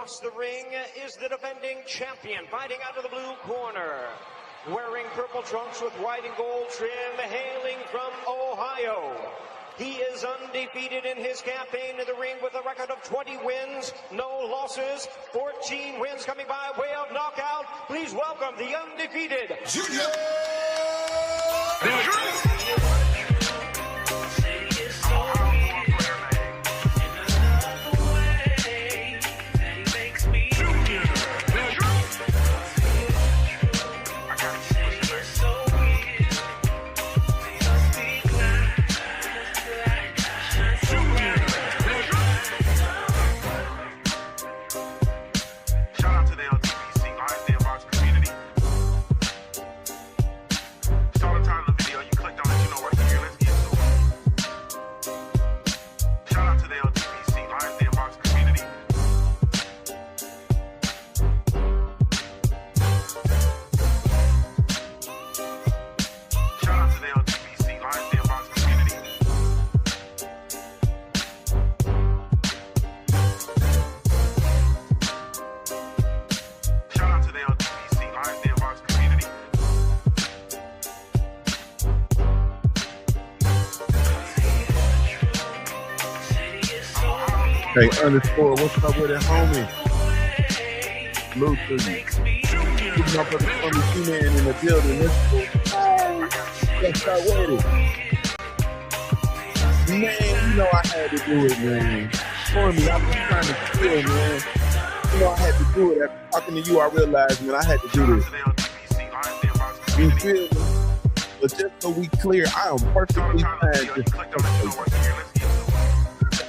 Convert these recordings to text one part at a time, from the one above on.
across the ring is the defending champion, fighting out of the blue corner. Wearing purple trunks with white and gold trim, hailing from Ohio. He is undefeated in his campaign in the ring with a record of 20 wins, no losses, 14 wins coming by way of knockout. Please welcome the undefeated Junior TheTruth. Hey, underscore, what's up with it, homie? Salute to you. Keeping up with the homie C-Man in the building. Let's start with it. Man, you know I had to do it, man. For me, I've been trying to kill, man. You know I had to do it. After talking to you, I realized, man, I had to do this. You feel me? But just so we clear, I am perfectly fine.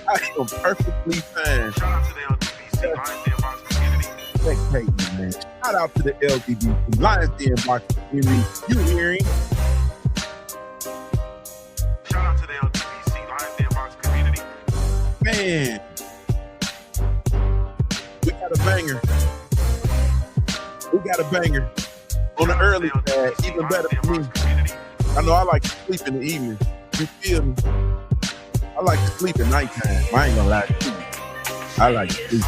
I am perfectly fine. Spectating, man. Shout out to the LGBT Lions Den box community. You hearing? Shout out to the LGBT Lions Den box community. Man, we got a banger. We got a banger on the early side. Even better for me. I know I like to sleep in the evening. You feel me? I like to sleep at nighttime. I ain't gonna lie to you. I like to sleep.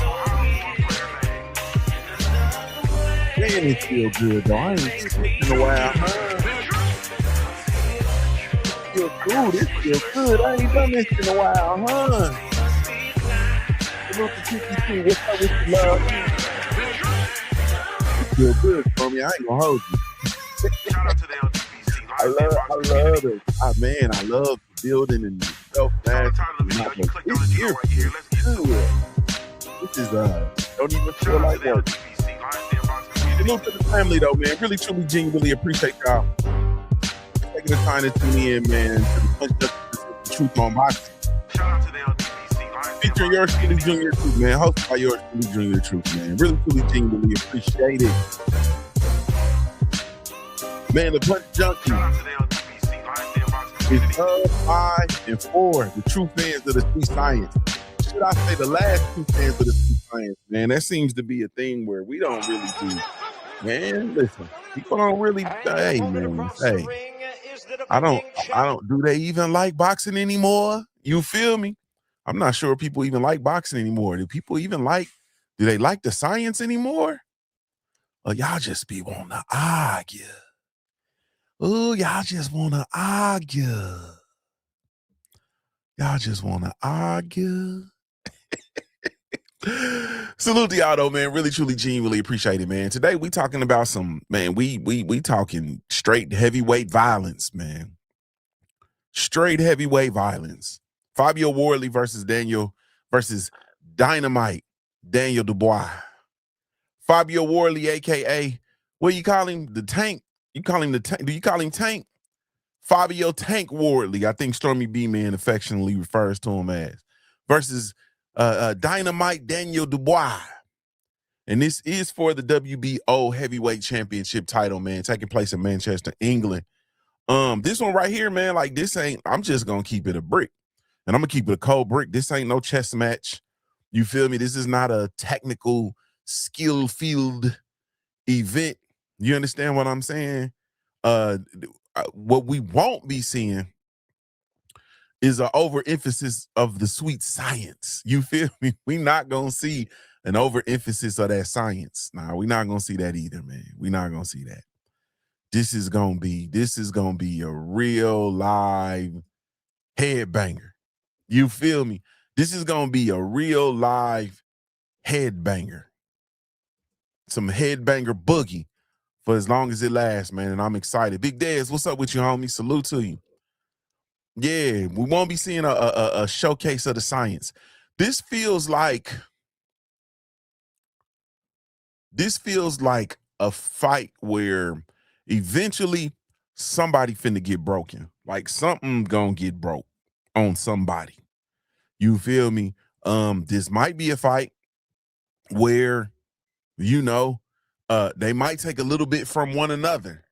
Man, it feel good though. I ain't slept in a while. It feel good. It feel good. I ain't done this in a while, huh? Look at 52. What's up with you, love? It feel good for me. I ain't gonna hold you. I love it. Oh, man, I love the building and the self-fast. This is, don't even feel like work. Salute to the family, though, man. Really, truly, genuinely appreciate y'all taking the time to tune in, man, to the Punch Junkie Truth on boxing. Featuring yours truly, JuniorTheTruth, man. Hosted by yours truly, JuniorTheTruth, man. Really, truly, genuinely appreciate it. Man, the Punch Junkie is up 5 and 4. The true fans of the sweet science. Should I say the last true fans of the sweet science, man? That seems to be a thing where we don't really do. Man, listen, people don't really. Hey, man, hey, I don't. Do they even like boxing anymore? You feel me? I'm not sure people even like boxing anymore. Do people even like? Do they like the science anymore? Or y'all just be wanting to argue? Oh, y'all just want to argue. Y'all just want to argue. Salute to y'all, though, man. Really, truly, genuinely appreciate it, man. Today, we talking about some, man, we talking straight heavyweight violence, man. Straight heavyweight violence. Fabio Wardley versus Dynamite Daniel Dubois. Fabio Wardley, a.k.a., what do you call him? The Tank. You call him the Tank? Do you call him Tank? Fabio Tank Wardley, I think Stormy B Man affectionately refers to him as, versus Dynamite Daniel Dubois. And this is for the WBO Heavyweight Championship title, man, taking place in Manchester, England. This one right here, man, like this ain't, I'm just gonna keep it a brick. And I'm gonna keep it a cold brick. This ain't no chess match. You feel me? This is not a technical skill field event. You understand what I'm saying? What we won't be seeing is an overemphasis of the sweet science. You feel me? We not gonna see an overemphasis of that science. Nah, we're not gonna see that either, man. We're not gonna see that. This is gonna be a real live headbanger. You feel me? This is gonna be a real live headbanger. Some headbanger boogie for as long as it lasts, man. And I'm excited. Big Dez, what's up with you, homie? Salute to you. Yeah, we won't be seeing a showcase of the science. This feels like a fight where eventually somebody finna get broken. Like something gonna get broke on somebody. You feel me? This might be a fight where, they might take a little bit from one another.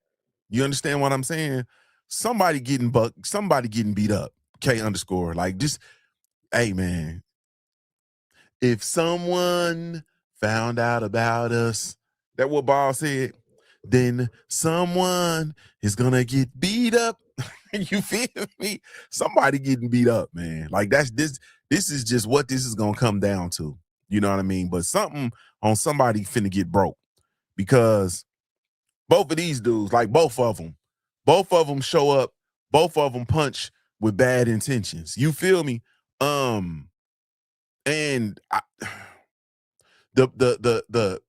You understand what I'm saying? Somebody getting bucked, somebody getting beat up. K underscore. Like just, hey man, if someone found out about us, that what Ball said, then someone is gonna get beat up. You feel me? Somebody getting beat up, man. Like this is just what this is gonna come down to. You know what I mean? But something on somebody finna get broke because both of these dudes, like both of them show up, both of them punch with bad intentions. You feel me? And the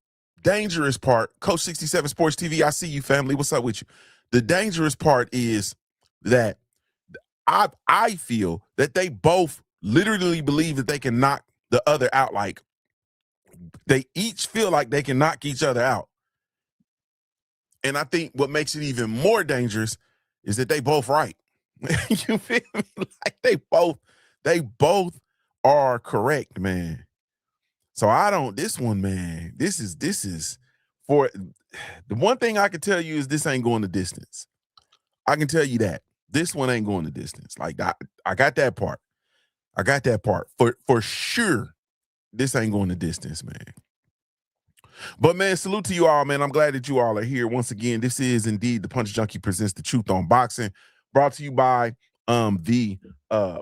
dangerous part, Coach 67 Sports TV, I see you, family. What's up with you? The dangerous part is that I feel that they both literally believe that they can knock the other out. Like they each feel like they can knock each other out. And I think what makes it even more dangerous is that they both right. You feel me? Like they both are correct, man. So this one, man, this is for the one thing I can tell you is this ain't going the distance. I can tell you that. This one ain't going the distance. Like I got that part. I got that part. For sure, this ain't going the distance, man. But man, salute to you all, man. I'm glad that you all are here. Once again, this is indeed the Punch Junkie Presents the Truth on Boxing, brought to you by the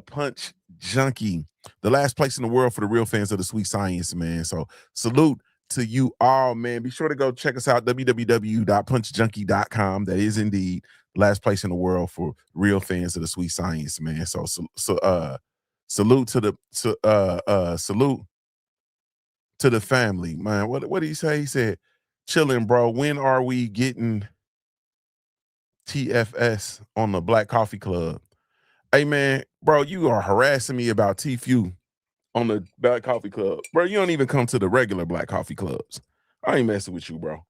Punch Junkie, the last place in the world for the real fans of the sweet science, man. So salute to you all, man. Be sure to go check us out, www.punchjunkie.com. That is indeed the last place in the world for real fans of the sweet science, man. So salute to the salute to the family, man. What did he say? He said, chilling, bro. When are we getting TFS on the Black Coffee Club? Hey, man, bro, you are harassing me about TFU on the Black Coffee Club. Bro, you don't even come to the regular Black Coffee Clubs. I ain't messing with you, bro.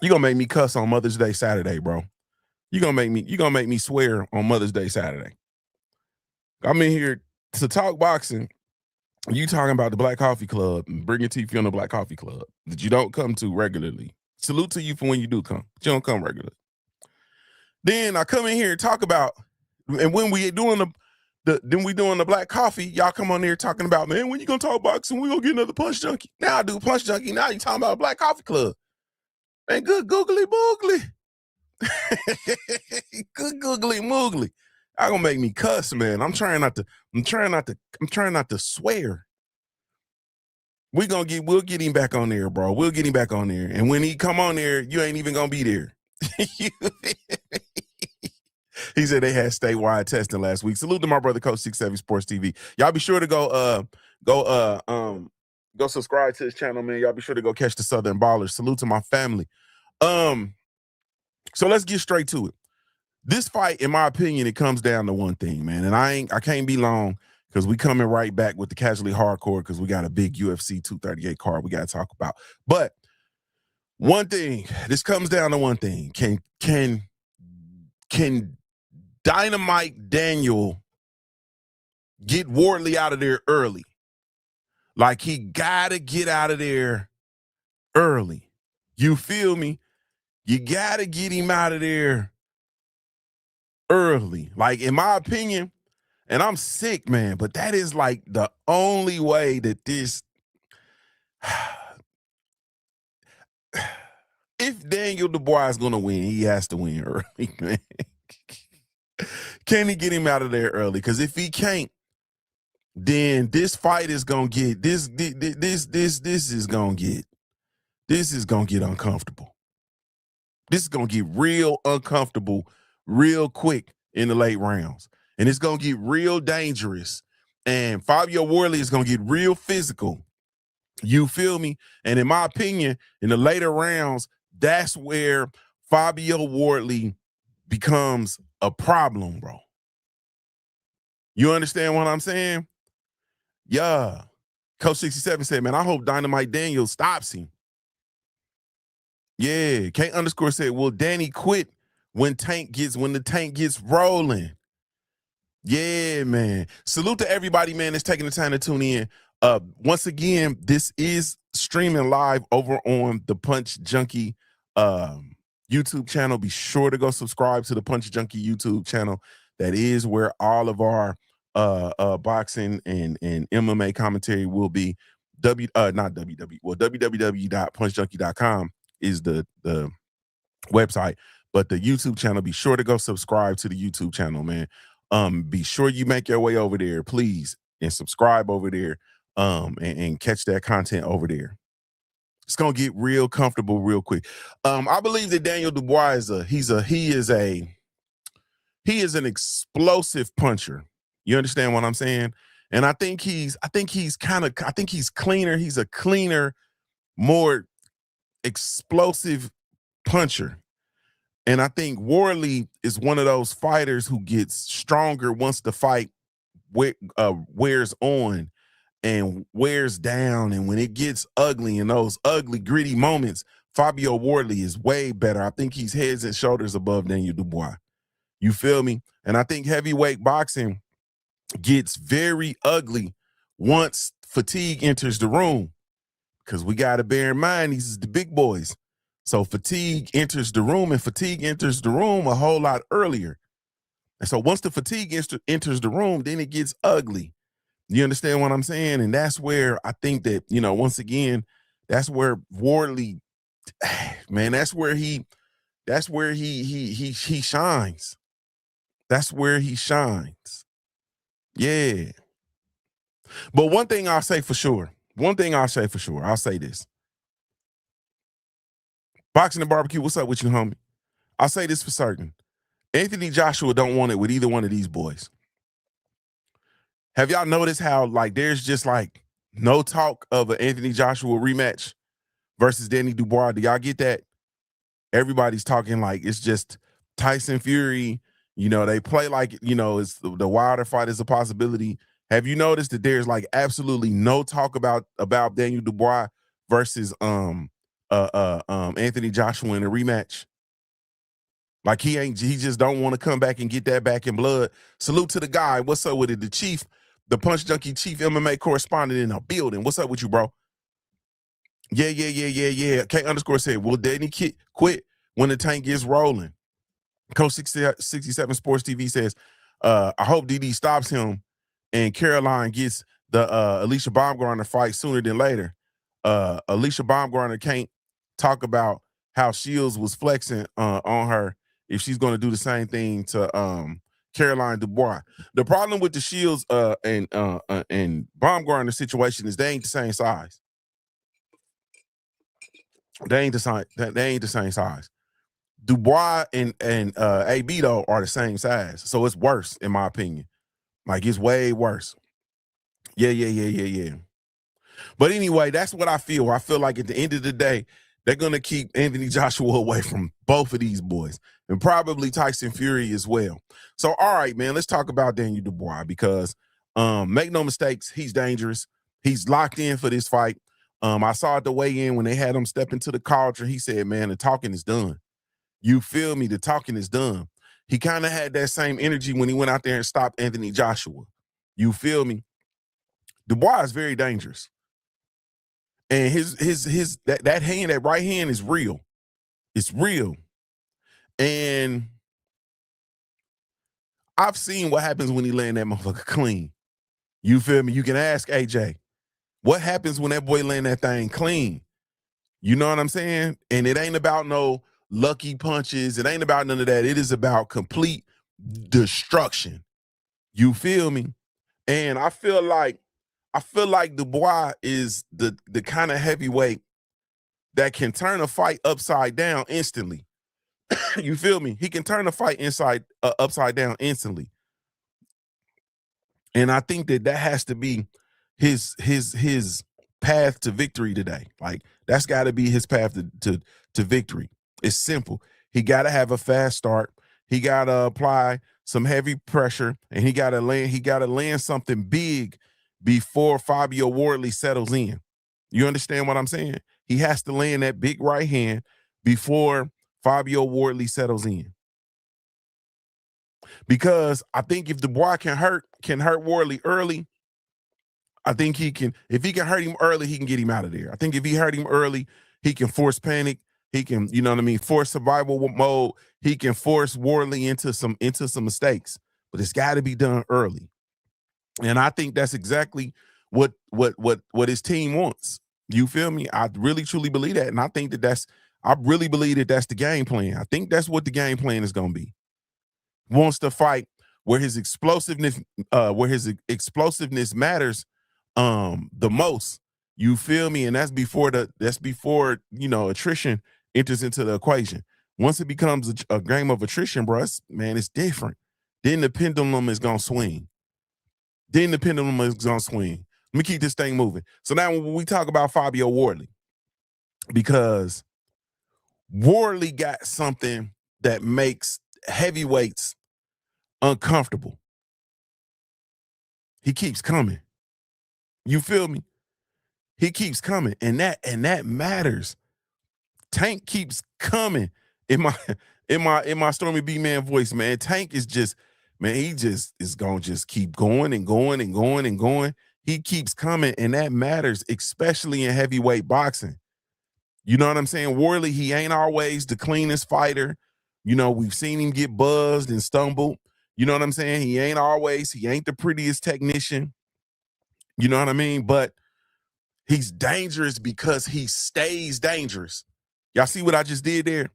You gonna make me cuss on Mother's Day Saturday, bro. You gonna make me swear on Mother's Day Saturday. I'm in here to talk boxing. You talking about the Black Coffee Club and bringing TFU on the Black Coffee Club that you don't come to regularly. Salute to you for when you do come. But you don't come regularly. Then I come in here and talk about, and when we doing the Black Coffee, y'all come on here talking about, man, when you gonna talk boxing? We gonna get another Punch Junkie. Now I do Punch Junkie. Now you talking about Black Coffee Club. Man, good googly boogly. Good googly moogly. Y'all gonna make me cuss, man. I'm trying not to swear. We'll get him back on there, bro. We'll get him back on there. And when he come on there, you ain't even gonna be there. He said they had statewide testing last week. Salute to my brother, Coach 67 Sports TV. Y'all be sure to go subscribe to his channel, man. Y'all be sure to go catch the Southern Ballers. Salute to my family. So let's get straight to it. This fight, in my opinion, it comes down to one thing, man. And I can't be long because we coming right back with the Casually Hardcore because we got a big UFC 238 card we got to talk about. But one thing, this comes down to one thing. Can Dynamite Daniel get Wardley out of there early? Like he gotta get out of there early. You feel me? You gotta get him out of there early. Like in my opinion, and I'm sick, man, but that is like the only way that this if Daniel Dubois is gonna win, he has to win early, man. Can he get him out of there early? Because if he can't, then this fight is gonna get this is gonna get uncomfortable. This is gonna get real uncomfortable real quick in the late rounds. And it's gonna get real dangerous. And Fabio Wardley is gonna get real physical. You feel me? And in my opinion, in the later rounds, that's where Fabio Wardley becomes a problem, bro. You understand what I'm saying? Yeah. Coach 67 said, man, I hope Dynamite Daniel stops him. Yeah. K_ said, will Danny quit when the tank gets rolling? Yeah, man. Salute to everybody, man, that's taking the time to tune in. Once again, this is streaming live over on the Punch Junkie YouTube channel. Be sure to go subscribe to the Punch Junkie YouTube channel. That is where all of our boxing and MMA commentary will be. www.punchjunkie.com is the website, but the YouTube channel, be sure to go subscribe to the YouTube channel, man. Be sure you make your way over there, please, and subscribe over there, and catch that content over there. It's gonna get real comfortable real quick. I believe that Daniel Dubois he is an explosive puncher. You understand what I'm saying? And I think he's cleaner. He's a cleaner, more explosive puncher. And I think Wardley is one of those fighters who gets stronger once the fight wears on and wears down. And when it gets ugly, in those ugly, gritty moments, Fabio Wardley is way better. I think he's heads and shoulders above Daniel Dubois. You feel me? And I think heavyweight boxing gets very ugly once fatigue enters the room, because we got to bear in mind these is the big boys. So fatigue enters the room, and fatigue enters the room a whole lot earlier. And so once the fatigue enters the room, then it gets ugly. You understand what I'm saying? And that's where I think that, once again, that's where Wardley, man, that's where he shines. That's where he shines. Yeah. But one thing I'll say for sure, I'll say this. Boxing and Barbecue, what's up with you, homie? I'll say this for certain. Anthony Joshua don't want it with either one of these boys. Have y'all noticed how, there's just, no talk of an Anthony Joshua rematch versus Danny Dubois? Do y'all get that? Everybody's talking like it's just Tyson Fury. They play like, it's the Wilder fight is a possibility. Have you noticed that there's, absolutely no talk about Daniel Dubois versus Anthony Joshua in a rematch? He just don't want to come back and get that back in blood. Salute to the guy. What's up with it? The chief, the Punch Junkie chief MMA correspondent in the building. What's up with you, bro? Yeah. K_ said, will Danny quit when the tank gets rolling? Coach 67 Sports TV says, I hope DD stops him and Caroline gets the Alicia Baumgartner fight sooner than later. Alicia Baumgartner can't talk about how Shields was flexing on her if she's going to do the same thing to Caroline Dubois. The problem with the Shields and Baumgartner situation is they ain't the same size. They ain't the same size. Dubois and AB though are the same size, so it's worse in my opinion. It's way worse. Yeah. But anyway, that's what I feel. I feel like at the end of the day, they're gonna keep Anthony Joshua away from both of these boys, and probably Tyson Fury as well. So, all right, man, let's talk about Daniel Dubois, because make no mistakes, he's dangerous. He's locked in for this fight. I saw at the weigh-in when they had him step into the cauldron, he said, man, the talking is done. You feel me? The talking is done. He kind of had that same energy when he went out there and stopped Anthony Joshua. You feel me? Dubois is very dangerous. And that hand, that right hand is real. It's real. And I've seen what happens when he land that motherfucker clean. You feel me? You can ask AJ, what happens when that boy land that thing clean? You know what I'm saying? And it ain't about no lucky punches. It ain't about none of that. It is about complete destruction. You feel me? And I feel like Dubois is the kind of heavyweight that can turn a fight upside down instantly. You feel me? He can turn a fight upside down instantly. And I think that has to be his path to victory today. Like that's got to be his path to victory. It's simple. He got to have a fast start. He got to apply some heavy pressure, and he got to land something big before Fabio Wardley settles in. You understand what I'm saying? He has to land that big right hand before Fabio Wardley settles in. Because I think if Dubois can hurt Wardley early, I think he can. If he can hurt him early, he can get him out of there. I think if he hurt him early, he can force panic. He can, you know what I mean, force survival mode. He can force Wardley into some mistakes. But it's got to be done early. And I think that's exactly what his team wants. You feel me? I really truly believe that, and I think I really believe that that's the game plan. I think that's what the game plan is going to be. Wants to fight where his explosiveness matters the most. You feel me? And that's before attrition enters into the equation. Once it becomes a game of attrition, bro, it's different. Then the pendulum is gonna swing. Let me keep this thing moving. So now when we talk about Fabio Wardley, because Wardley got something that makes heavyweights uncomfortable. He keeps coming. You feel me? He keeps coming, and that matters. Tank keeps coming in my Stormy B man voice, man. Tank is just, man, he just is gonna just keep going and going and going and going. He keeps coming, and that matters, especially in heavyweight boxing. You know what I'm saying? Wardley, he ain't always the cleanest fighter. You know, we've seen him get buzzed and stumbled. You know what I'm saying? He ain't the prettiest technician. You know what I mean? But he's dangerous because he stays dangerous. Y'all see what I just did there?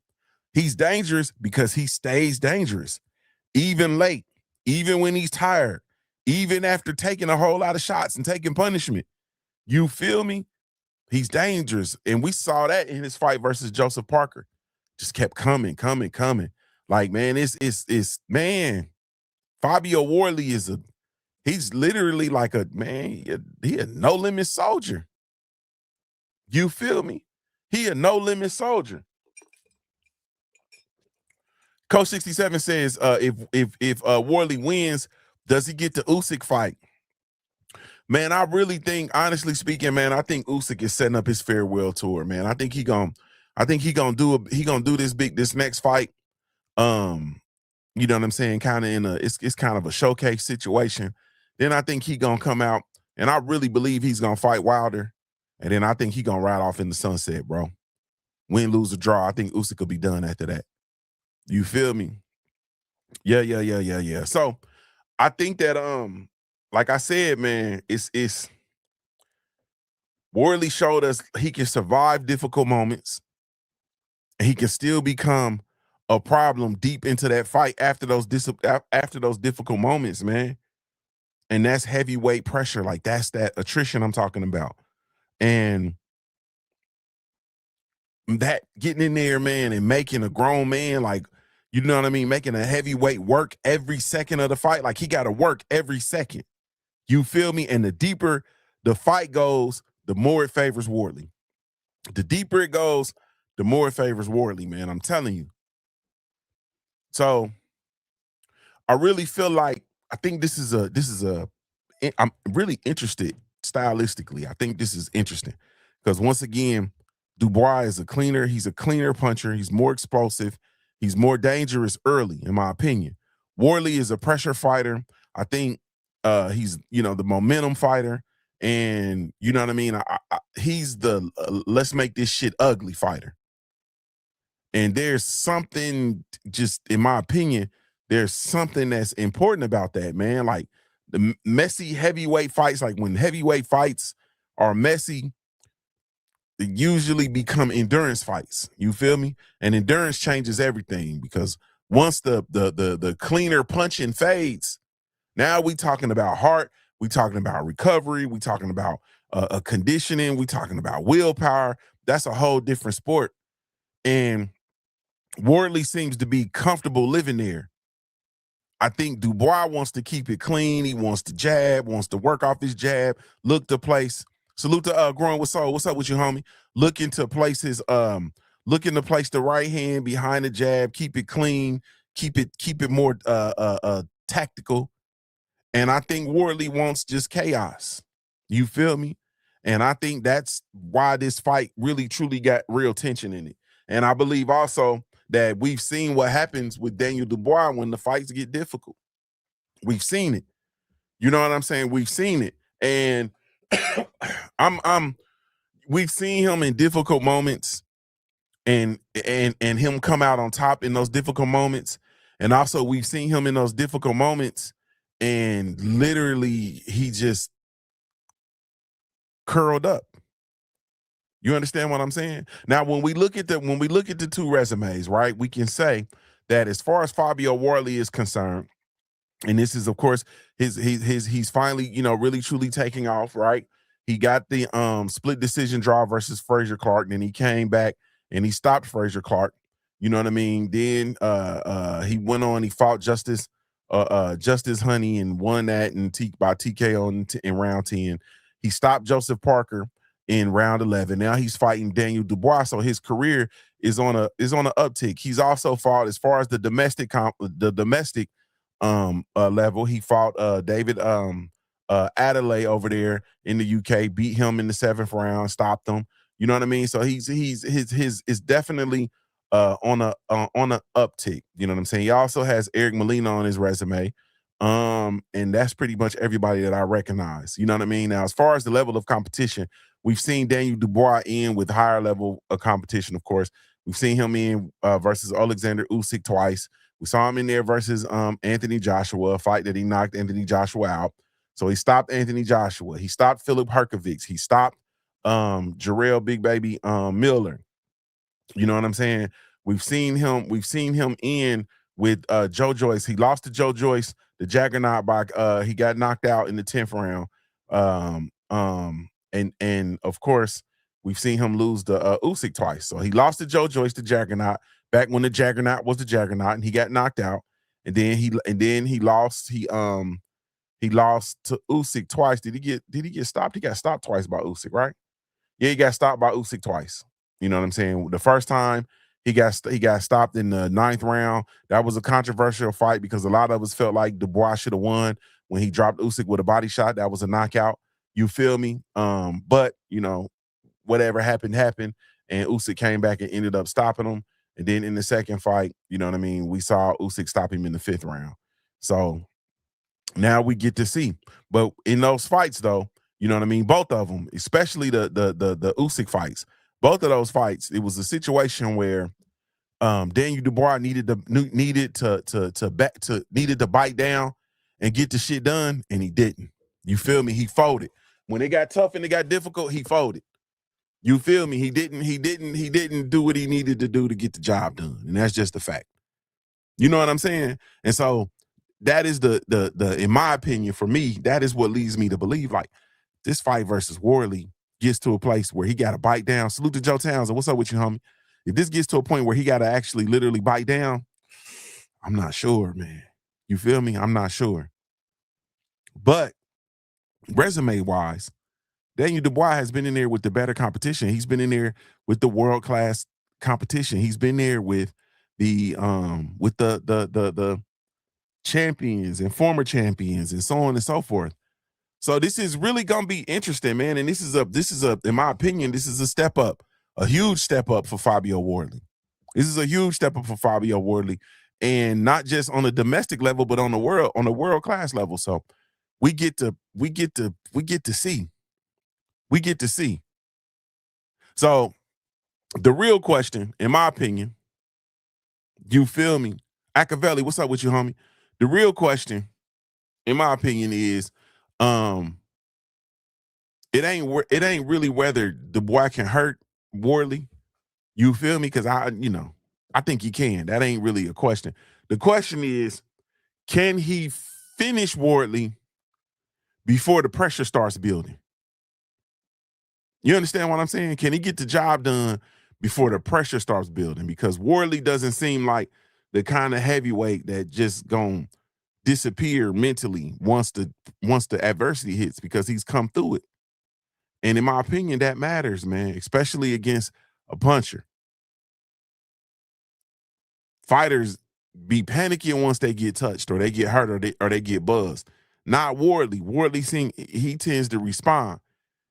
He's dangerous because he stays dangerous. Even late, even when he's tired, even after taking a whole lot of shots and taking punishment. You feel me? He's dangerous. And we saw that in his fight versus Joseph Parker. Just kept coming. Like, man, it's man, Fabio Wardley he's literally like he a no-limit soldier. You feel me? He a no-limit soldier. Coach 67 says, if Wardley wins, does he get the Usyk fight? Man, I really think, honestly speaking, man, I think Usyk is setting up his farewell tour, man. I think he gonna do this next fight. You know what I'm saying? Kind of it's kind of a showcase situation. Then I think he gonna come out, and I really believe he's gonna fight Wilder. And then I think he gonna ride off in the sunset, bro. Win, lose, or draw. I think Usyk will be done after that. You feel me? Yeah. So I think that like I said, man, it's Wardley showed us he can survive difficult moments. And he can still become a problem deep into that fight after those difficult moments, man. And that's heavyweight pressure. Like that's that attrition I'm talking about. And that getting in there, man, and making a grown man, like, you know what I mean, making a heavyweight work every second of the fight. Like he got to work every second. You feel me? And the deeper the fight goes, the more it favors Wardley. The deeper it goes, the more it favors Wardley, man. I'm telling you. So I really feel like I think I'm really interested stylistically. I think this is interesting because once again, Dubois is a cleaner. He's a cleaner puncher. He's more explosive. He's more dangerous early, in my opinion. Wardley is a pressure fighter. I think he's, the momentum fighter. And you know what I mean? He's the let's make this shit ugly fighter. And there's something, just in my opinion, there's something that's important about that, man. Like the messy heavyweight fights, like when heavyweight fights are messy, they usually become endurance fights. You feel me? And endurance changes everything because once the cleaner punching fades, now we talking about heart. We talking about recovery. We talking about conditioning. We talking about willpower. That's a whole different sport. And Wardley seems to be comfortable living there. I think Dubois wants to keep it clean. He wants to jab, wants to work off his jab, look to place. Salute to Growing with Soul. What's up with you, homie? Looking to place the right hand behind the jab, keep it clean, keep it more tactical. And I think Wardley wants just chaos. You feel me? And I think that's why this fight really truly got real tension in it. And I believe also that we've seen what happens with Daniel Dubois when the fights get difficult. We've seen it. You know what I'm saying? We've seen it. And we've seen him in difficult moments and him come out on top in those difficult moments. And also we've seen him in those difficult moments and literally he just curled up. You understand what I'm saying? Now, when we look at the two resumes, right, we can say that as far as Fabio Wardley is concerned, and this is, of course, he's finally, really truly taking off, right? He got the split decision draw versus Frazier Clark, and then he came back and he stopped Frazier Clark. You know what I mean? Then he went on, he fought Justice Honey and won that by TKO in round 10. He stopped Joseph Parker in round 11. Now he's fighting Daniel Dubois, so his career is on a uptick. He's also fought, as far as the domestic level, he fought David Adelaide over there in the UK, beat him in the 7th round, stopped him. You know what I mean? So he's is definitely on a uptick. You know what I'm saying? He also has Eric Molina on his resume. And that's pretty much everybody that I recognize. You know what I mean? Now, as far as the level of competition, we've seen Daniel Dubois in with higher level of competition, of course. We've seen him in versus Alexander Usyk twice. We saw him in there versus Anthony Joshua, a fight that he knocked Anthony Joshua out. So he stopped Anthony Joshua. He stopped Philip Herkovich. He stopped Jarrell Big Baby Miller. You know what I'm saying? We've seen him in with Joe Joyce. He lost to Joe Joyce, the Juggernaut, by he got knocked out in the 10th round. And of course, we've seen him lose to Usyk twice. So he lost to Joe Joyce, the Juggernaut, back when the Juggernaut was the Juggernaut, and he got knocked out. And then he lost to Usyk twice. Did he get stopped? He got stopped twice by Usyk, right? Yeah, he got stopped by Usyk twice. You know what I'm saying? The first time he got stopped in the 9th round. That was a controversial fight because a lot of us felt like Dubois should have won when he dropped Usyk with a body shot. That was a knockout. You feel me? But whatever happened, and Usyk came back and ended up stopping him. And then in the second fight, you know what I mean, we saw Usyk stop him in the 5th round. So now we get to see. But in those fights, though, you know what I mean, both of them, especially the Usyk fights, both of those fights, it was a situation where Daniel Dubois needed to bite down and get the shit done, and he didn't. You feel me? He folded. When it got tough and it got difficult, he folded. You feel me? He didn't do what he needed to do to get the job done. And that's just the fact. You know what I'm saying? And so that is the in my opinion, for me, that is what leads me to believe like this fight versus Wardley gets to a place where he got to bite down. Salute to Joe Townsend. What's up with you, homie? If this gets to a point where he got to actually literally bite down, I'm not sure, man. You feel me? I'm not sure. But resume-wise, Daniel Dubois has been in there with the better competition. He's been in there with the world-class competition. He's been there with the champions and former champions and so on and so forth. So this is really gonna be interesting, man. And this is in my opinion, this is a step up, a huge step up for Fabio Wardley. This is a huge step up for Fabio Wardley, and not just on a domestic level, but on the world class level. So we get to see. We get to see. So the real question, in my opinion, you feel me? Acavelli, what's up with you, homie? The real question, in my opinion, is it ain't really whether Dubois can hurt Wardley. You feel me? Because I think he can. That ain't really a question. The question is, can he finish Wardley before the pressure starts building? You understand what I'm saying? Can he get the job done before the pressure starts building? Because Wardley doesn't seem like the kind of heavyweight that just gonna disappear mentally once the adversity hits, because he's come through it. And in my opinion, that matters, man, especially against a puncher. Fighters be panicking once they get touched or they get hurt or they get buzzed. Not Wardley. Wardley he tends to respond.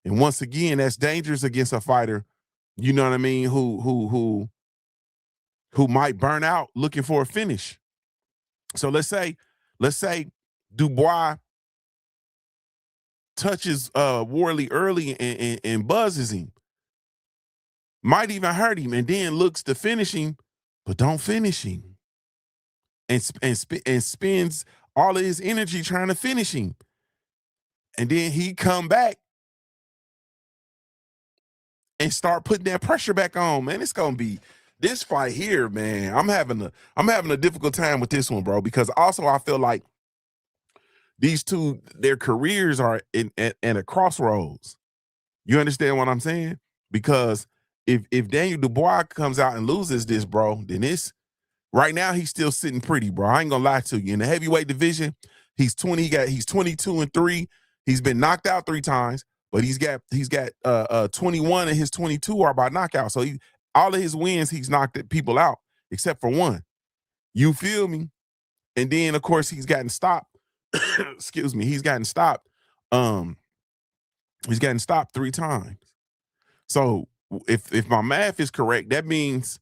And once again, that's dangerous against a fighter, you know what I mean, who might burn out looking for a finish. So let's say Dubois touches Wardley early and buzzes him. Might even hurt him, and then looks to finish him, but don't finish him. And spends all of his energy trying to finish him. And then he come back and start putting that pressure back on, man. It's gonna be this fight here, man. I'm having a difficult time with this one, bro, because also I feel like these two, their careers are in a crossroads. You understand what I'm saying? Because if Daniel Dubois comes out and loses this, bro, then it's right now he's still sitting pretty, bro. I ain't gonna lie to you. In the heavyweight division, he's 22-3. He's been knocked out 3 times, but he's got 21 and his 22 are by knockout. So all of his wins, he's knocked people out except for one. You feel me? And then of course he's gotten stopped. Excuse me, he's gotten stopped. He's gotten stopped 3 times. So if my math is correct, that means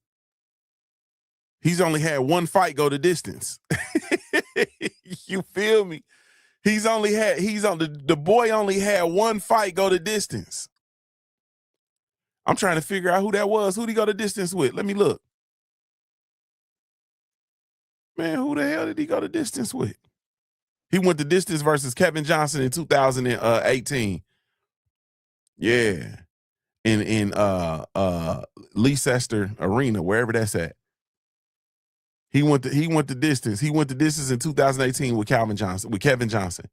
he's only had 1 fight go the distance. You feel me? The boy only had 1 fight go the distance. I'm trying to figure out who that was. Who'd he go the distance with? Let me look. Man, who the hell did he go the distance with? He went the distance versus Kevin Johnson in 2018. Yeah. In Leicester Arena, wherever that's at. He went the distance. He went the distance in 2018 with Kevin Johnson.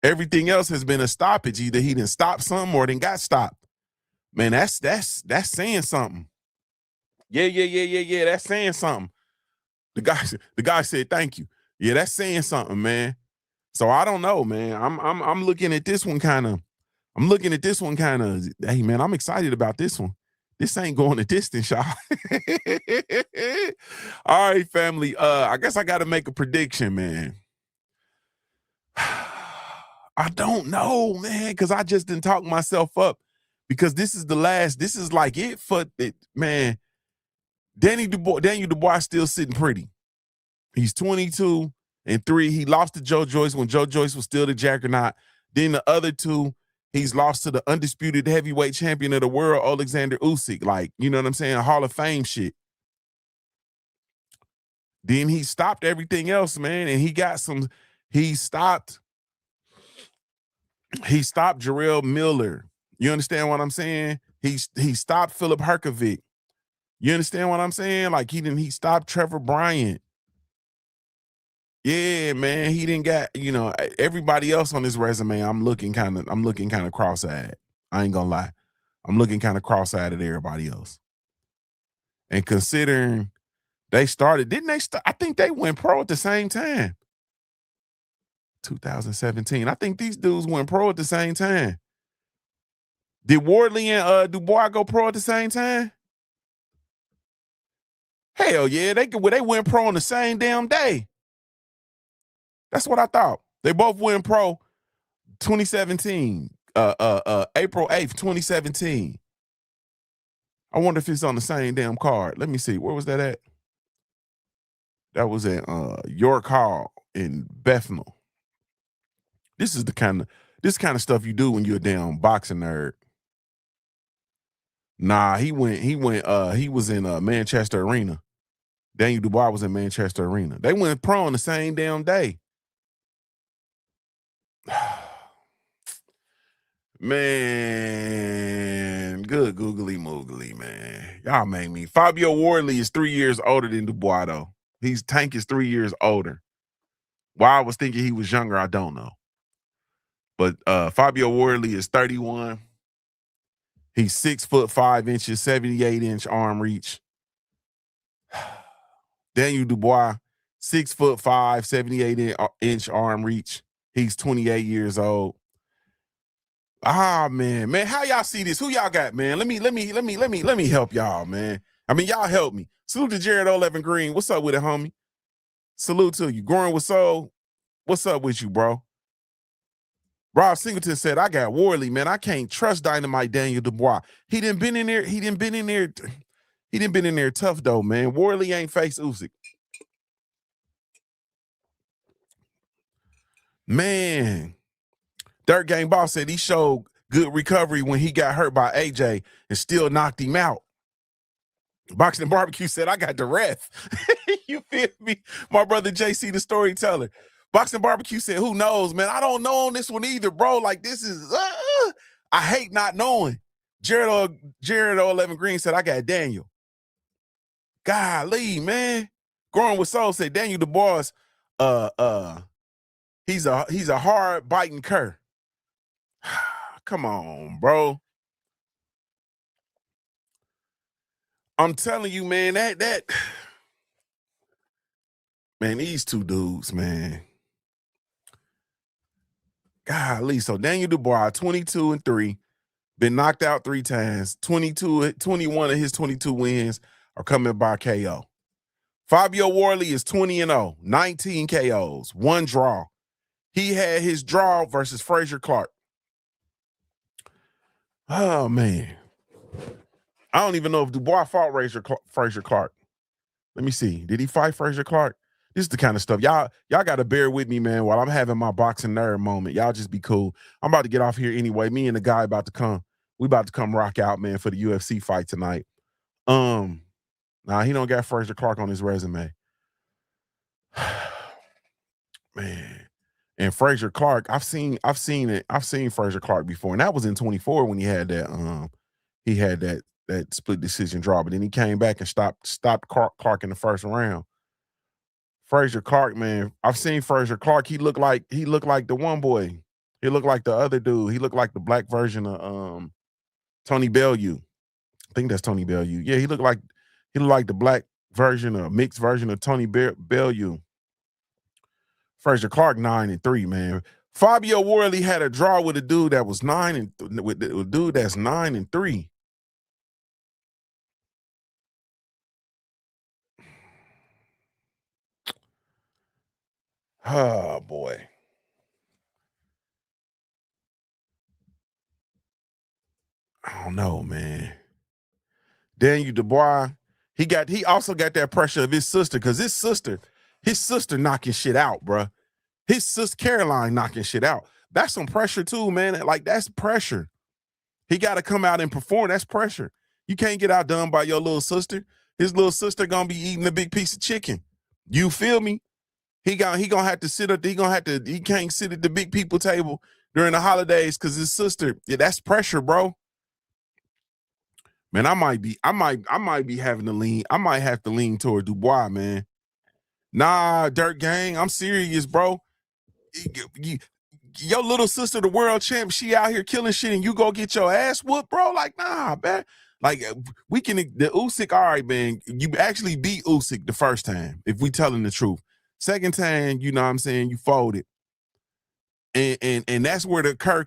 Everything else has been a stoppage. Either he didn't stop something or then got stopped. Man, that's saying something. Yeah. That's saying something. The guy said thank you. Yeah, that's saying something, man. So I don't know, man. I'm looking at this one kind of. Hey, man, I'm excited about this one. This ain't going the distance, y'all. All right, family. I guess I got to make a prediction, man. I don't know, man, because I just didn't talk myself up. Because this is like it for it, man. Daniel Dubois still sitting pretty. He's 22-3. He lost to Joe Joyce when Joe Joyce was still the juggernaut. Then the other 2, he's lost to the undisputed heavyweight champion of the world, Alexander Usyk. Like, you know what I'm saying? Hall of Fame shit. Then he stopped everything else, man, and he stopped Jarrell Miller. You understand what I'm saying? He stopped Philip Herkovic. You understand what I'm saying? Like he stopped Trevor Bryant. Yeah, man, he didn't got, everybody else on his resume. I'm looking kind of cross-eyed. I ain't gonna lie. I'm looking kind of cross-eyed at everybody else. And considering they started, I think they went pro at the same time. 2017. I think these dudes went pro at the same time. Did Wardley and Dubois go pro at the same time? Hell yeah, they went pro on the same damn day. That's what I thought. They both went pro 2017, April 8th, 2017. I wonder if it's on the same damn card. Let me see. Where was that at? That was at York Hall in Bethnal. This is the kind of stuff you do when you're a damn boxing nerd. Nah, he was in Manchester Arena. Daniel Dubois was in Manchester Arena. They went pro on the same damn day. Man, good googly moogly, man. Y'all made me. Fabio Wardley is 3 years older than Dubois, though. Tank is 3 years older. Why I was thinking he was younger, I don't know. But Fabio Wardley is 31. He's 6'5", 78-inch arm reach. Daniel Dubois, 6'5", 78-inch arm reach. He's 28 years old. Ah, man, how y'all see this? Who y'all got, man? Let me help y'all, man. I mean, y'all help me. Salute to Jared 11 Green. What's up with it, homie? Salute to you. Growing with Soul. What's up with you, bro? Rob Singleton said, I got Wardley, man. I can't trust Dynamite Daniel Dubois. He didn't been in there tough, though, man. Wardley ain't faced Usyk. Man. Dirt Game Boss said he showed good recovery when he got hurt by AJ and still knocked him out. Boxing and Barbecue said, I got the ref. You feel me? My brother JC, the storyteller. Boxing and Barbecue said, who knows, man? I don't know on this one either, bro. Like, this is, I hate not knowing. Jared 11 Green said, I got Daniel. Golly, man. Growing with Soul said, Daniel Dubois, he's a hard biting cur. Come on, bro. I'm telling you, man, that man, these two dudes, man. Golly. So Daniel Dubois, 22-3, been knocked out 3 times. 21 of his 22 wins are coming by KO. Fabio Wardley is 20-0, 19 KOs, 1 draw. He had his draw versus Frazier Clark. Oh, man. I don't even know if Dubois fought Frazier Clark. Let me see. Did he fight Frazier Clark? This is the kind of stuff. Y'all got to bear with me, man, while I'm having my boxing nerd moment. Y'all just be cool. I'm about to get off here anyway. Me and the guy about to come. We about to come rock out, man, for the UFC fight tonight. Nah, he don't got Frazier Clark on his resume. Man. And Frazier Clark, I've seen Frazier Clark before, and that was in 24 when he had that split decision draw, but then he came back and stopped Clark in the first round. Frazier Clark, man, I've seen Frazier Clark. He looked like the one boy. He looked like the other dude. He looked like the black version of Tony Bellew. I think that's Tony Bellew. Yeah, he looked like the black version or mixed version of Tony Bellew. Frazier Clark 9-3, man. Fabio Wardley had a draw with a dude that was 9-3. With a dude that's 9-3. Oh boy. I don't know, man. Daniel Dubois, he also got that pressure of his sister, because his sister knocking shit out, bruh. His sister Caroline knocking shit out. That's some pressure too, man. Like, that's pressure. He got to come out and perform. That's pressure. You can't get outdone by your little sister. His little sister gonna be eating a big piece of chicken. You feel me? He gonna have to sit up. He can't sit at the big people table during the holidays because his sister. Yeah, that's pressure, bro. Man, I might be having to lean. I might have to lean toward Dubois, man. Nah, Dirt Gang, I'm serious, bro. Your little sister, the world champ, she out here killing shit, and you go get your ass whooped, bro. Like, nah, man. Like, the Usyk, all right, man. You actually beat Usyk the first time, if we telling the truth. Second time, you know what I'm saying, you folded. And that's where the Kerr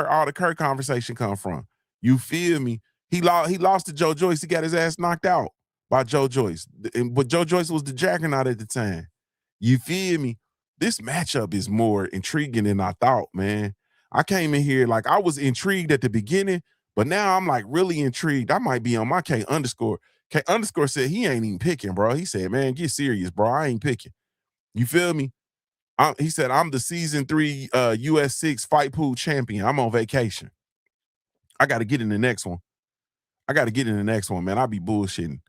all the Kerr conversation come from. You feel me? He lost to Joe Joyce. He got his ass knocked out by Joe Joyce. But Joe Joyce was the juggernaut at the time. You feel me? This matchup is more intriguing than I thought, man. I came in here like I was intrigued at the beginning, but now I'm like really intrigued. I might be on my K underscore. K underscore said he ain't even picking, bro. He said, man, get serious, bro. I ain't picking. You feel me? He said, I'm the season 3 US 6 fight pool champion. I'm on vacation. I got to get in the next one. Man. I'll be bullshitting.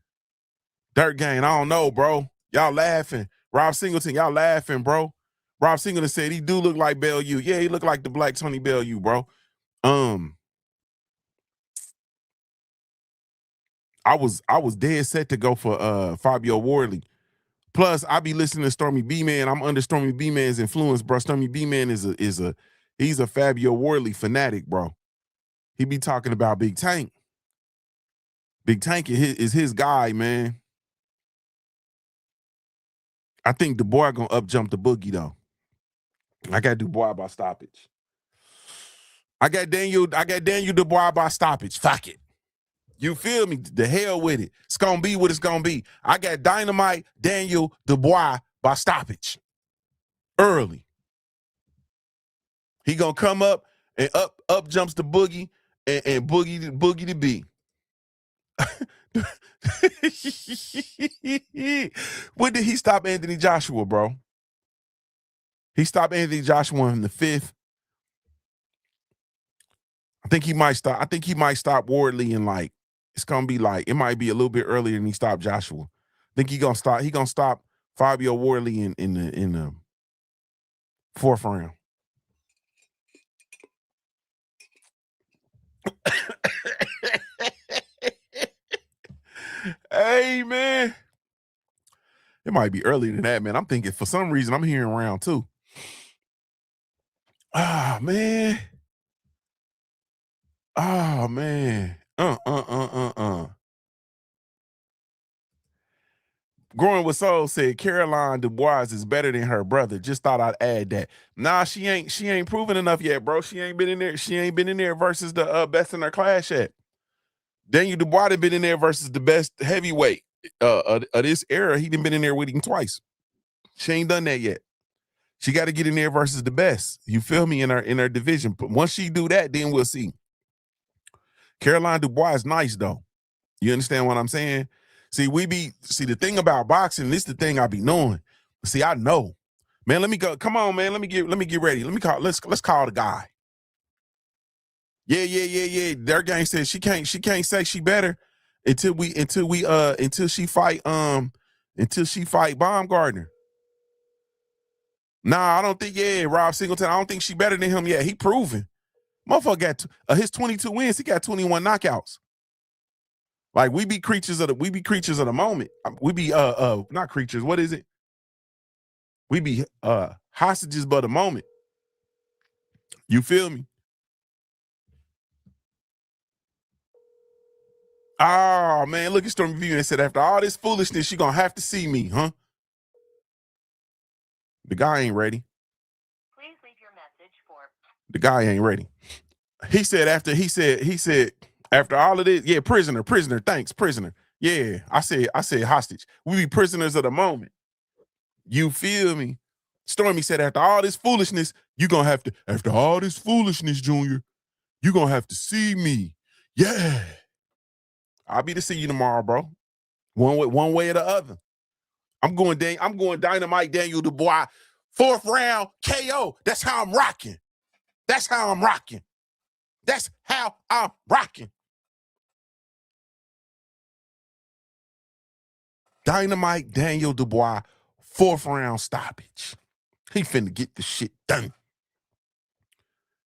Dirt Gang, I don't know, bro. Y'all laughing. Rob Singleton, y'all laughing, bro. Rob Singleton said he do look like Bellew. Yeah, he look like the black Tony Bellew, bro. I was dead set to go for Fabio Wardley. Plus, I be listening to Stormy B-Man. I'm under Stormy B-Man's influence, bro. Stormy B-Man is He's a Fabio Wardley fanatic, bro. He be talking about Big Tank. Big Tank is his guy, man. I think Dubois gonna up jump the boogie though. I got Dubois by stoppage. I got Daniel Dubois by stoppage. Fuck it. You feel me? The hell with it. It's gonna be what it's gonna be. I got Dynamite Daniel Dubois by stoppage. Early. He gonna come up and up jumps the boogie and boogie the B. When did he stop Anthony Joshua, bro? He stopped Anthony Joshua in the 5th. I think he might stop Wardley in like, it's gonna be like, it might be a little bit earlier than he stopped Joshua. I think he gonna stop Fabio Wardley in the 4th round. Hey man. It might be earlier than that, man. I'm thinking for some reason I'm hearing round 2. Ah, man. Oh man. Growing with Soul said Caroline Dubois is better than her brother. Just thought I'd add that. Nah, she ain't proven enough yet, bro. She ain't been in there. She ain't been in there versus the best in her class yet. Daniel Dubois had been in there versus the best heavyweight of this era. He done been in there with him twice. She ain't done that yet. She got to get in there versus the best. You feel me? In her division. But once she do that, then we'll see. Caroline Dubois is nice though. You understand what I'm saying? See, the thing about boxing, this the thing I be knowing. See, I know. Man, let me go. Come on, man. Let me get ready. Let's call the guy. Yeah. Their gang says she can't say she better until she fight Baumgardner. Nah, I don't think, Rob Singleton, I don't think she better than him yet. He proven. Motherfucker got his 22 wins, he got 21 knockouts. Like we be creatures of the moment. We be not creatures, what is it? We be hostages but a moment. You feel me? Oh man, look at Stormy View and said after all this foolishness, she gonna have to see me, huh? The guy ain't ready. Please leave your message for. The guy ain't ready. He said after all of this, prisoner, thanks, prisoner. Yeah, I said hostage. We be prisoners of the moment. You feel me? Stormy said after all this foolishness, you gonna have to, after all this foolishness, Junior, you gonna have to see me. Yeah. I'll be to see you tomorrow, bro. One way or the other. I'm going Dynamite Daniel Dubois. 4th round KO. That's how I'm rocking. That's how I'm rocking. That's how I'm rocking. Dynamite Daniel Dubois, 4th round stoppage. He finna get the shit done.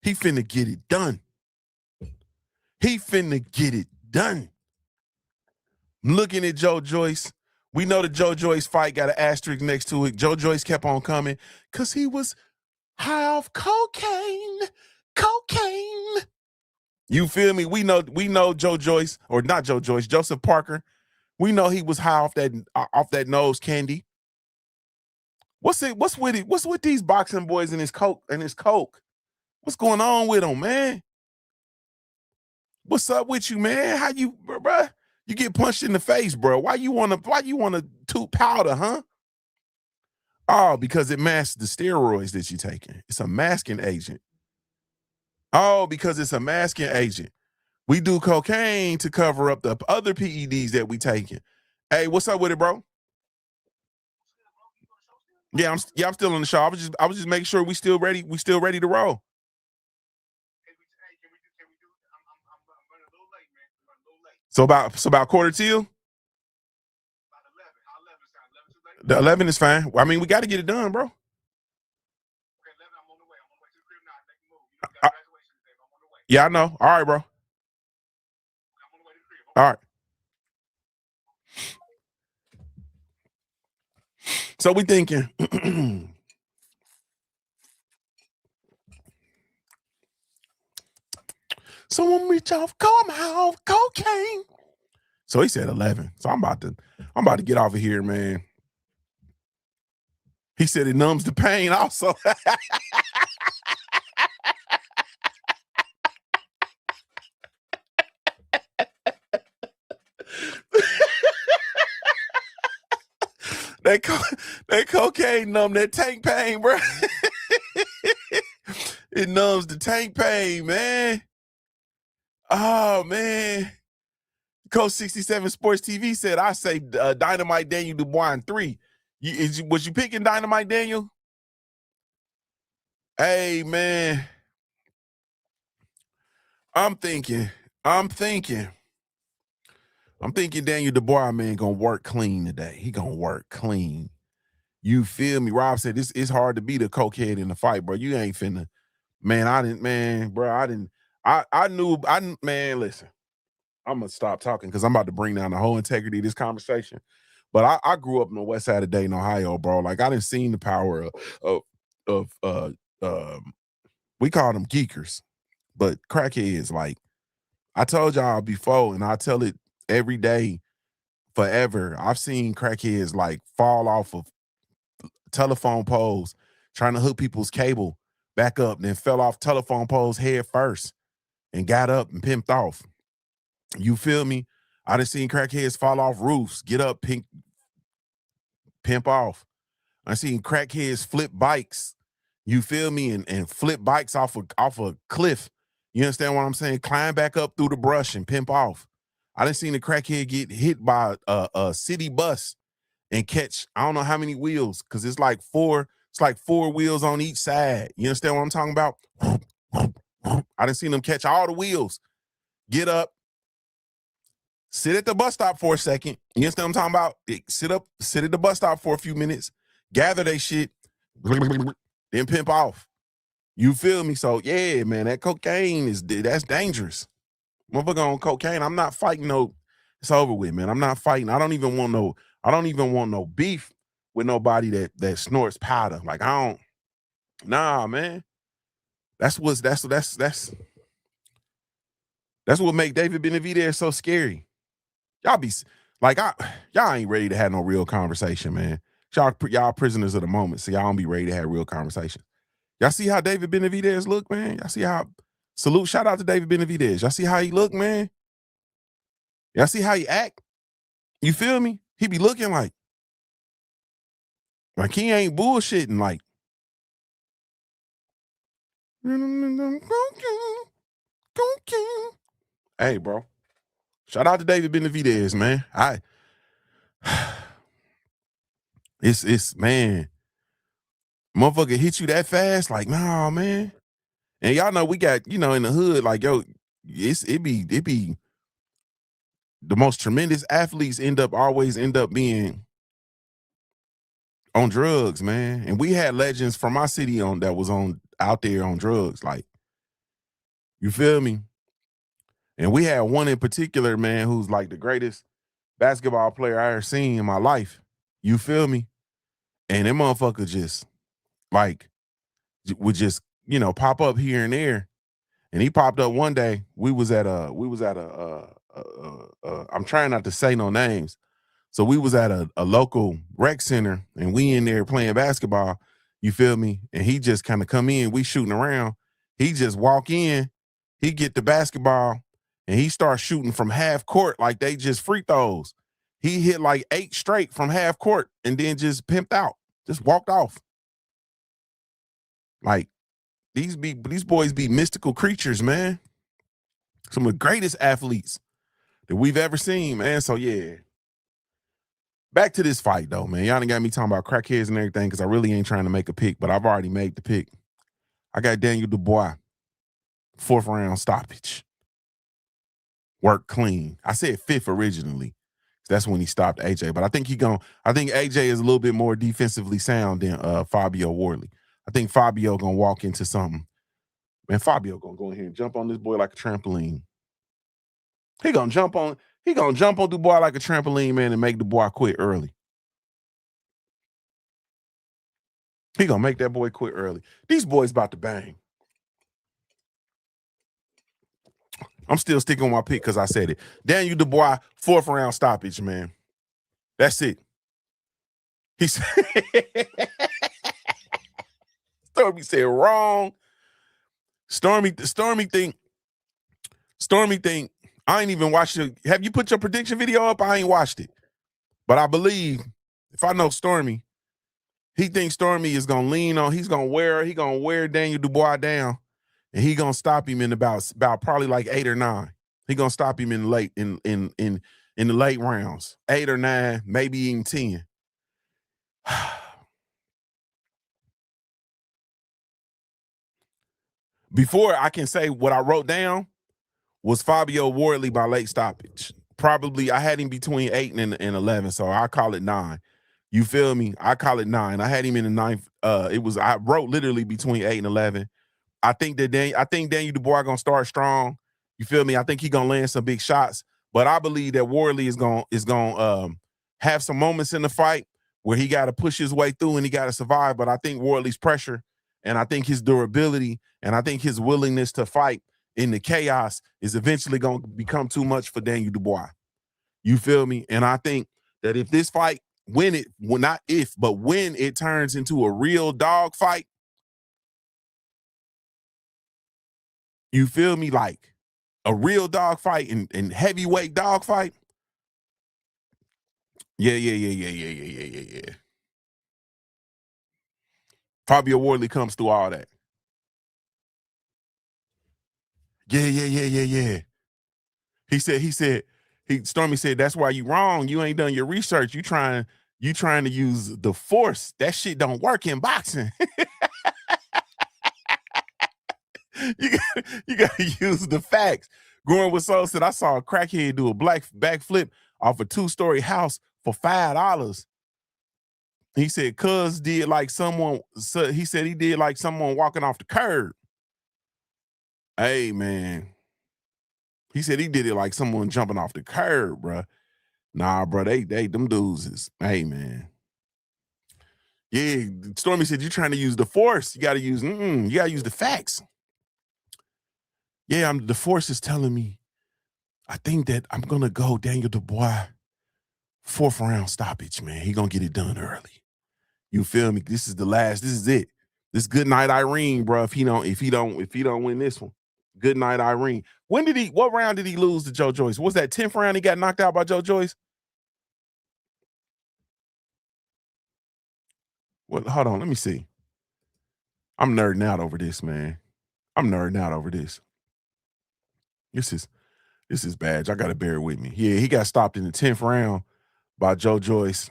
He finna get it done. He finna get it done. I'm looking at Joe Joyce. We know the Joe Joyce fight got an asterisk next to it. Joe Joyce kept on coming because he was high off cocaine. Cocaine. You feel me? We know Joe Joyce, or not Joe Joyce, Joseph Parker. We know he was high off that nose candy. What's with it? What's with these boxing boys and his coke? What's going on with them, man? What's up with you, man? How you, bruh? You get punched in the face, bro. Why you wanna toot powder, huh? Oh, because it masks the steroids that you're taking. It's a masking agent. Oh, because it's a masking agent. We do cocaine to cover up the other PEDs that we taking. Hey, what's up with it, bro? Yeah, I'm still on the show. I was just making sure we still ready to roll. So about 11:15. The 11 is fine. I mean, we got to get it done, bro. Yeah, I know. All right, bro. All right. So we thinking Someone reach off, come out, cocaine. So he said 11. So I'm about to get off of here, man. He said it numbs the pain also. that cocaine numb that tank pain, bro. It numbs the tank pain, man. Oh, man. Coach 67 Sports TV said, I say Dynamite Daniel Dubois in 3. Was you picking Dynamite Daniel? Hey, man. I'm thinking Daniel Dubois, man, gonna work clean today. He gonna work clean. You feel me? Rob said it's hard to beat a cokehead in the fight, bro. You ain't finna. Man, I knew, man, listen. I'm gonna stop talking because I'm about to bring down the whole integrity of this conversation. But I grew up in the west side of Dayton, Ohio, bro. Like I didn't seen the power of we call them geekers, but crackheads. Like I told y'all before, and I tell it every day, forever. I've seen crackheads like fall off of telephone poles trying to hook people's cable back up, then fell off telephone poles head first and got up and pimped off. You feel me? I done seen crackheads fall off roofs, get up, pimp off. I seen crackheads flip bikes. You feel me? And flip bikes off a cliff. You understand what I'm saying? Climb back up through the brush and pimp off. I done seen a crackhead get hit by a city bus and catch I don't know how many wheels because it's like four wheels on each side. You understand what I'm talking about? I done seen them catch all the wheels, get up, sit at the bus stop for a second. You understand what I'm talking about? Sit at the bus stop for a few minutes, gather they shit, then pimp off. You feel me? So yeah, man, that cocaine that's dangerous. Motherfucker on cocaine. I'm not fighting no. It's over with, man. I'm not fighting. I don't even want no beef with nobody that snorts powder. Like I don't. Nah, man. That's what make David Benavidez so scary. Y'all be like y'all ain't ready to have no real conversation, man. Y'all prisoners of the moment, so y'all don't be ready to have real conversation. Y'all see how David Benavidez look, man? Y'all see how shout out to David Benavidez. Y'all see how he look, man? Y'all see how he act? You feel me? He be looking like he ain't bullshitting like. Hey, bro. Shout out to David Benavidez, man. It's man. Motherfucker hit you that fast, like, nah, man. And y'all know we got, in the hood, like, yo, it be the most tremendous athletes always end up being on drugs, man. And we had legends from my city that was out there on drugs, like, you feel me? And we had one in particular, man, who's like the greatest basketball player I ever seen in my life. You feel me? And that motherfucker just like would just, pop up here and there. And he popped up one day. We was at a I'm trying not to say no names. So we was at a local rec center and we in there playing basketball. You feel me? And he just kind of come in, we shooting around. He just walk in, he get the basketball and he starts shooting from half court like they just free throws. He hit like 8 straight from half court and then just pimped out, just walked off. Like these boys be mystical creatures, man. Some of the greatest athletes that we've ever seen, man. So yeah. Back to this fight though, man. Y'all done got me talking about crackheads and everything because I really ain't trying to make a pick, but I've already made the pick. I got Daniel Dubois, 4th round stoppage. Work clean. I said 5th originally. That's when he stopped AJ, but I think AJ is a little bit more defensively sound than Fabio Wardley. I think Fabio gonna walk into something. Man, Fabio gonna go in here and jump on this boy like a trampoline. He gonna jump on Dubois like a trampoline, man, and make Dubois quit early. He gonna make that boy quit early. These boys about to bang. I'm still sticking with my pick because I said it. Daniel Dubois, 4th round stoppage, man. That's it. He said, Stormy said wrong. Stormy think, I ain't even watched it. Have you put your prediction video up? I ain't watched it. But I believe, if I know Stormy, he thinks Stormy is gonna lean on, he's gonna wear Daniel Dubois down, and he gonna stop him in about probably like 8 or 9. He gonna stop him in the late rounds, 8 or 9, maybe even 10. Before I can say what I wrote down was Fabio Wardley by late stoppage. Probably I had him between 8 and 11, so I call it 9. You feel me? I call it 9. I had him in the 9th. I wrote literally between 8 and 11. I think Daniel Dubois gonna start strong. You feel me? I think he gonna land some big shots, but I believe that Wardley is gonna have some moments in the fight where he got to push his way through and he got to survive. But I think Wardley's pressure, and I think his durability, and I think his willingness to fight in the chaos is eventually gonna become too much for Daniel Dubois. You feel me? And I think that if this fight, when it turns into a real dog fight, you feel me? Like a real dog fight and heavyweight dog fight. Yeah. Fabio Wardley comes through all that. Yeah. Stormy said, that's why you wrong. You ain't done your research. You trying to use the force. That shit don't work in boxing. you gotta use the facts. Growing with Soul said, I saw a crackhead do a backflip off a 2-story house for $5. He said, cuz did like someone, so he said he did like someone walking off the curb. Hey, man. He said he did it like someone jumping off the curb, bro. Nah, bro, they them dudes is, hey, man. Yeah, Stormy said, you're trying to use the force. You gotta use the facts. Yeah, the force is telling me, I think that I'm gonna go Daniel Dubois, 4th round stoppage, man. He gonna get it done early. You feel me? This is it. This good night, Irene, bro. If he don't win this one. Good night, Irene. What round did he lose to Joe Joyce? Was that 10th round he got knocked out by Joe Joyce? Well, hold on, let me see. I'm nerding out over this, man. I'm nerding out over this. This is bad. Y'all gotta bear with me. Yeah, he got stopped in the 10th round by Joe Joyce.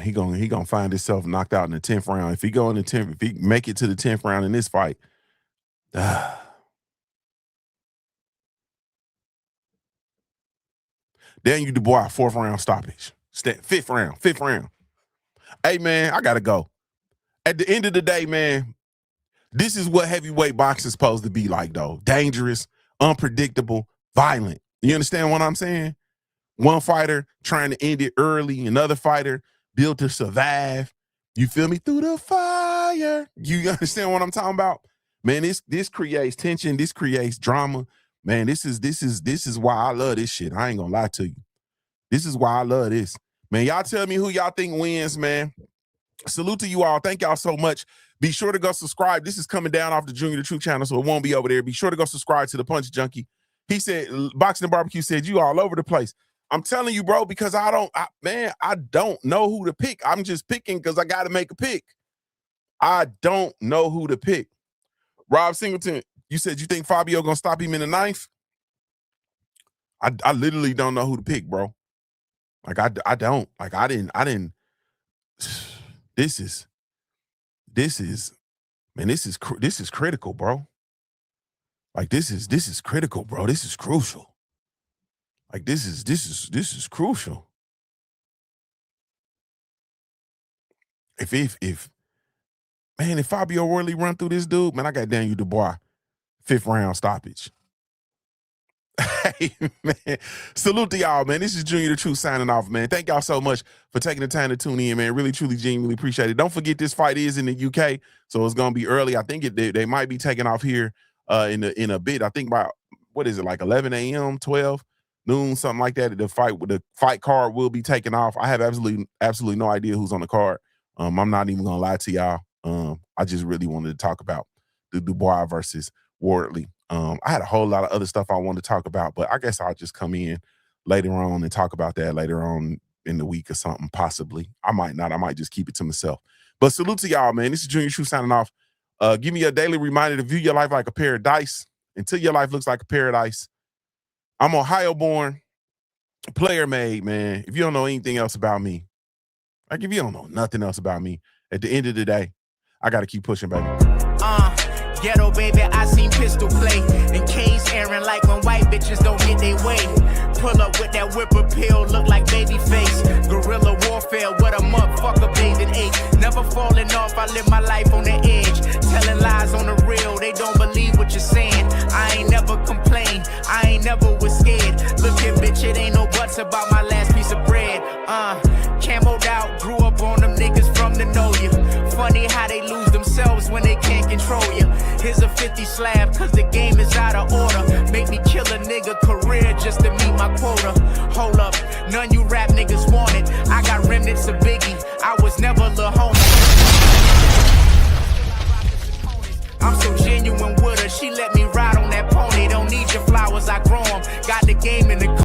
He gonna find himself knocked out in the 10th round. If he make it to the 10th round in this fight, Daniel Dubois, 4th round stoppage. 5th round. Hey, man, I gotta go. At the end of the day, man, this is what heavyweight boxing is supposed to be like, though. Dangerous, unpredictable, violent. You understand what I'm saying? One fighter trying to end it early, another fighter built to survive. You feel me? Through the fire. You understand what I'm talking about? Man, this creates tension. This creates drama. Man, this is why I love this shit. I ain't gonna lie to you. This is why I love this. Man, y'all tell me who y'all think wins, man. Salute to you all. Thank y'all so much. Be sure to go subscribe. This is coming down off the JuniorTheTruth channel, so it won't be over there. Be sure to go subscribe to the Punch Junkie. He said, Boxing and Barbecue said, you all over the place. I'm telling you, bro, because I don't know who to pick. I'm just picking because I got to make a pick. I don't know who to pick. Rob Singleton, you said you think Fabio gonna stop him in the 9th? I literally don't know who to pick, bro. Like I don't. Like I didn't. This is critical, bro. Like this is critical, bro. This is crucial. Like this is crucial. If Fabio Wardley run through this dude, man, I got Daniel Dubois, 5th round stoppage. Hey, man. Salute to y'all, man. This is Junior the Truth signing off, man. Thank y'all so much for taking the time to tune in, man. Really, truly, genuinely appreciate it. Don't forget this fight is in the UK, so it's going to be early. I think they might be taking off here in a bit. I think by, what is it, like 11 a.m., 12 noon, something like that. The fight card will be taken off. I have absolutely no idea who's on the card. I'm not even going to lie to y'all. I just really wanted to talk about the Dubois versus Wardley. I had a whole lot of other stuff I wanted to talk about, but I guess I'll just come in later on and talk about that later on in the week or something, possibly. I might not. I might just keep it to myself. But salute to y'all, man. This is Junior Truth signing off. Give me a daily reminder to view your life like a paradise until your life looks like a paradise. I'm Ohio-born, player-made, man. If you don't know anything else about me, like if you don't know nothing else about me, at the end of the day, I got to keep pushing, baby. Ghetto baby, I seen pistol play and case airing like when white bitches don't get their way. Pull up with that whip appeal, look like baby face. Guerrilla warfare, what a motherfucker bathing age. Never falling off, I live my life on the edge. Telling lies on the real, they don't believe what you're saying. I ain't never complained, I ain't never was scared. Look here, bitch, it ain't no buts about my last piece of bread. Camoed out, grew up on them niggas from the know you. Funny how they lose themselves when they can't control you. Here's a 50 slab, cause the game is out of order. Make me kill a nigga career just to meet my quota. Hold up, none you rap niggas want it. I got remnants of Biggie, I was never Lil Homie. I'm so genuine with her, she let me ride on that pony. Don't need your flowers, I grow 'em. Got the game in the